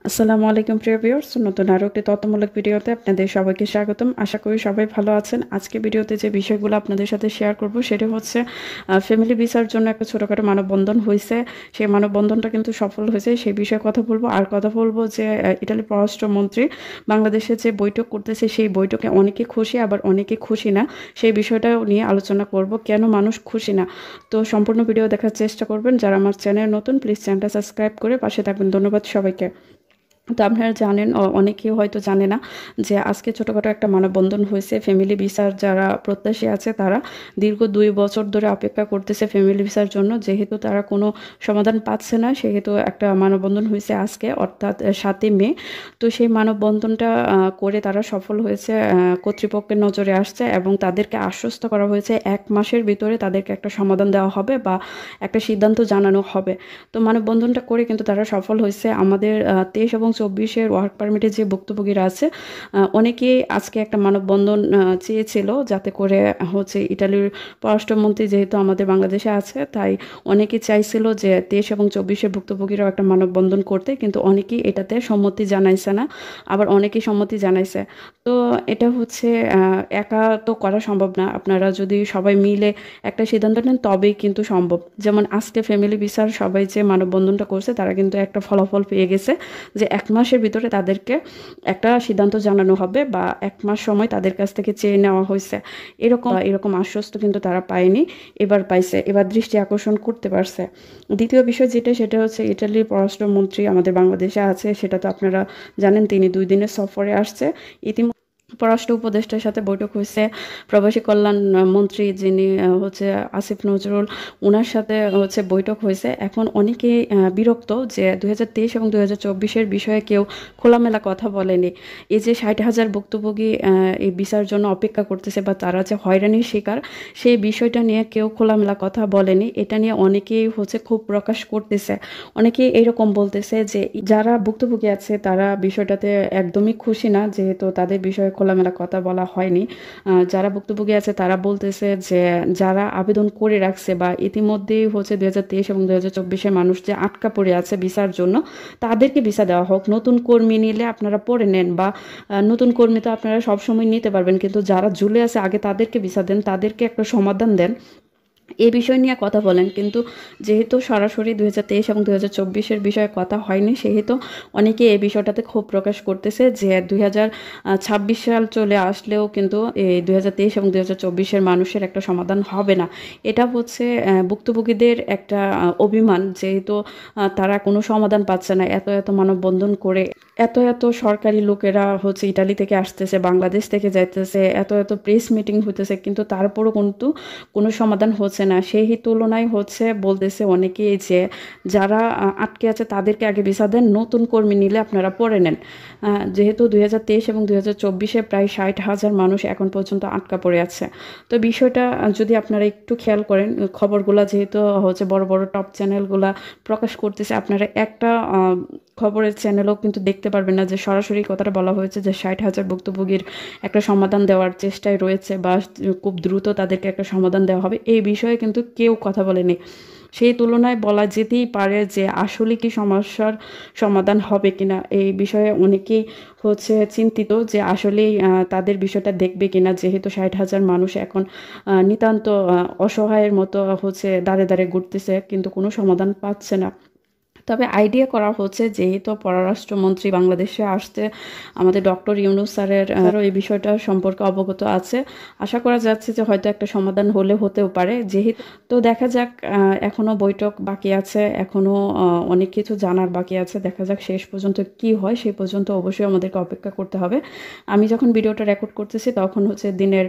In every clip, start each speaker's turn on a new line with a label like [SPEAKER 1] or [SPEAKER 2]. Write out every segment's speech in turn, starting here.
[SPEAKER 1] আসসালামু আলাইকুম প্রিয় ভিউয়ার্স, নতুন আরও একটি তথ্যমূলক ভিডিওতে আপনাদের সবাইকে স্বাগতম। আশা করি সবাই ভালো আছেন। আজকে ভিডিওতে যে বিষয়গুলো আপনাদের সাথে শেয়ার করব সেটা হচ্ছে ফ্যামিলি ভিসার জন্য একটা ছোটোখাটো মানববন্ধন হয়েছে। সেই মানববন্ধনটা কিন্তু সফল হয়েছে, সেই বিষয়ে কথা বলবো। আর কথা বলবো যে ইটালির পররাষ্ট্রমন্ত্রী বাংলাদেশে যে বৈঠক করতেছে সেই বৈঠকে অনেকে খুশি, আবার অনেকে খুশি না। সেই বিষয়টাও নিয়ে আলোচনা করব, কেন মানুষ খুশি না। তো সম্পূর্ণ ভিডিও দেখার চেষ্টা করবেন। যারা আমার চ্যানেল নতুন, প্লিজ চ্যানেলটা সাবস্ক্রাইব করে পাশে থাকবেন। ধন্যবাদ সবাইকে। তো আপনারা জানেন, অনেকেই হয়তো জানে না যে আজকে ছোটোখাটো একটা মানববন্ধন হয়েছে। ফ্যামিলি ভিসার যারা প্রত্যাশী আছে তারা দীর্ঘ 2 বছর ধরে অপেক্ষা করতেছে ফ্যামিলি ভিসার জন্য। যেহেতু তারা কোনো সমাধান পাচ্ছে না, সেহেতু একটা মানববন্ধন হয়েছে আজকে, অর্থাৎ 7ই মে। তো সেই মানববন্ধনটা করে তারা সফল হয়েছে, কর্তৃপক্ষের নজরে আসছে এবং তাদেরকে আশ্বস্ত করা হয়েছে 1 মাসের ভিতরে তাদেরকে একটা সমাধান দেওয়া হবে বা একটা সিদ্ধান্ত জানানো হবে। তো মানববন্ধনটা করে কিন্তু তারা সফল হয়েছে। আমাদের 23 এবং 24-এর ওয়ার্ক পারমিটের যে ভুক্তভোগীরা আছে, অনেকেই আজকে একটা মানববন্ধন চেয়েছিল, যাতে করে হচ্ছে ইটালির পররাষ্ট্রমন্ত্রী যেহেতু আমাদের বাংলাদেশে আছে, তাই অনেকেই চাইছিল যে 23 এবং 24-এর ভুক্তভোগীরাও একটা মানববন্ধন করতে, কিন্তু অনেকেই এটাতে সম্মতি জানাইছে না, আবার অনেকেই সম্মতি জানাইছে। তো এটা হচ্ছে একা তো করা সম্ভব না। আপনারা যদি সবাই মিলে একটা সিদ্ধান্ত নেন তবেই কিন্তু সম্ভব। যেমন আজকে ফ্যামিলি ভিসার সবাই যে মানববন্ধনটা করছে তারা কিন্তু একটা ফলাফল পেয়ে গেছে যে 1 মাসের ভিতরে তাদেরকে একটা সিদ্ধান্ত জানানো হবে বা 1 মাস সময় তাদের কাছ থেকে চেয়ে নেওয়া হয়েছে। এরকম আশ্বস্ত কিন্তু তারা পায়নি, এবার পাইছে, এবার দৃষ্টি আকর্ষণ করতে পারছে। দ্বিতীয় বিষয় সেটা হচ্ছে ইটালির পররাষ্ট্রমন্ত্রী আমাদের বাংলাদেশে আছে, সেটা তো আপনারা জানেন। তিনি 2 দিনের সফরে আসছে। ইতিমধ্যে পররাষ্ট্র উপদেষ্টার সাথে বৈঠক হয়েছে। প্রবাসী কল্যাণ মন্ত্রী যিনি হচ্ছে আসিফ নজরুল, ওনার সাথে হচ্ছে বৈঠক হয়েছে। এখন অনেকেই বিরক্ত যে 2023 এবং 2024-এর বিষয়ে কেউ খোলামেলা কথা বলেনি। এই যে 60,000 ভুক্তভোগী এই ভিসার জন্য অপেক্ষা করতেছে বা তারা যে হয়রানির শিকার, সেই বিষয়টা নিয়ে কেউ খোলামেলা কথা বলেনি। এটা নিয়ে অনেকেই হচ্ছে ক্ষোভ প্রকাশ করতেছে। অনেকেই এরকম বলতেছে যে যারা ভুক্তভোগী আছে তারা বিষয়টাতে একদমই খুশি না, যেহেতু তাদের বিষয়ে খোলামেলা কথা বলা হয়নি। যারা ভুক্তভোগী আছে তারা বলতেছে যে যারা আবেদন করে রাখছে বা ইতিমধ্যেই হচ্ছে 2023 এবং 2024-এর মানুষ যে আটকা পড়ে আছে ভিসার জন্য, তাদেরকে ভিসা দেওয়া হোক। নতুন কর্মী নিলে আপনারা পরে নেন, বা নতুন কর্মী তো আপনারা সবসময় নিতে পারবেন, কিন্তু যারা ঝুলে আছে আগে তাদেরকে ভিসা দেন, তাদেরকে একটা সমাধান দেন, এই বিষয় নিয়ে কথা বলেন। কিন্তু যেহেতু সরাসরি 2023 এবং 2024-এর বিষয়ে কথা হয়নি, সেহেতু অনেকে এই বিষয়টাতে ক্ষোভ প্রকাশ করতেছে যে 2026 সাল চলে আসলেও কিন্তু এই 2023 এবং 2024-এর মানুষের একটা সমাধান হবে না। এটা হচ্ছে ভুক্তভোগীদের একটা অভিমান, যেহেতু তারা কোনো সমাধান পাচ্ছে না। এত মানববন্ধন করে এত সরকারি লোকেরা হচ্ছে ইটালি থেকে আসতেছে, বাংলাদেশ থেকে যাইতেছে, এত প্রেস মিটিং হইতেছে, কিন্তু তারপরও কিন্তু কোনো সমাধান হচ্ছে না। সেই তুলনায় হচ্ছে বলতেছে অনেকেই যে যারা আটকে আছে তাদেরকে আগে ভিসা দেন, নতুন কর্মী নিলে আপনারা পরে নেন। যেহেতু 2023 এবং 2024-এ প্রায় 60,000 মানুষ এখন পর্যন্ত আটকা পড়ে আছে। তো বিষয়টা যদি আপনারা একটু খেয়াল করেন, খবরগুলা যেহেতু হচ্ছে বড় বড় টপ চ্যানেলগুলা প্রকাশ করতেছে, আপনারা একটা খবরের চ্যানেলও কিন্তু দেখতে পারবেন না যে সরাসরি কথাটা বলা হয়েছে যে 60,000 ভুক্তভোগীর একটা সমাধান দেওয়ার চেষ্টায় রয়েছে বা খুব দ্রুত তাদেরকে একটা সমাধান দেওয়া হবে। এই বিষয়ে কিন্তু কেউ কথা বলেনি। সেই তুলনায় বলা যেতেই পারে যে আসলে কি সমস্যার সমাধান হবে কিনা, এই বিষয়ে অনেকেই হচ্ছে চিন্তিত যে আসলেই তাদের বিষয়টা দেখবে কিনা, যেহেতু 60,000 মানুষ এখন নিতান্ত অসহায়ের মতো হচ্ছে দাঁড়ে দাঁড়ে ঘুরতেছে, কিন্তু কোনো সমাধান পাচ্ছে না। তবে আইডিয়া করা হচ্ছে, যেহেতু পররাষ্ট্রমন্ত্রী বাংলাদেশে আসতে আমাদের ডক্টর ইউনূস স্যারের এই বিষয়টা সম্পর্কে অবগত আছে। আশা করা যাচ্ছে যে হয়তো একটা সমাধান হতেও পারে। যেহেতু তো দেখা যাক, এখনো বৈঠক বাকি আছে, এখনো অনেক কিছু জানার বাকি আছে। দেখা যাক শেষ পর্যন্ত কি হয়, সেই পর্যন্ত অবশ্যই আমাদেরকে অপেক্ষা করতে হবে। আমি যখন ভিডিওটা রেকর্ড করতেছি তখন হচ্ছে দিনের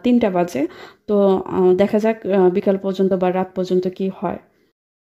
[SPEAKER 1] 3টা বাজে। তো দেখা যাক বিকাল পর্যন্ত বা রাত পর্যন্ত কি হয়।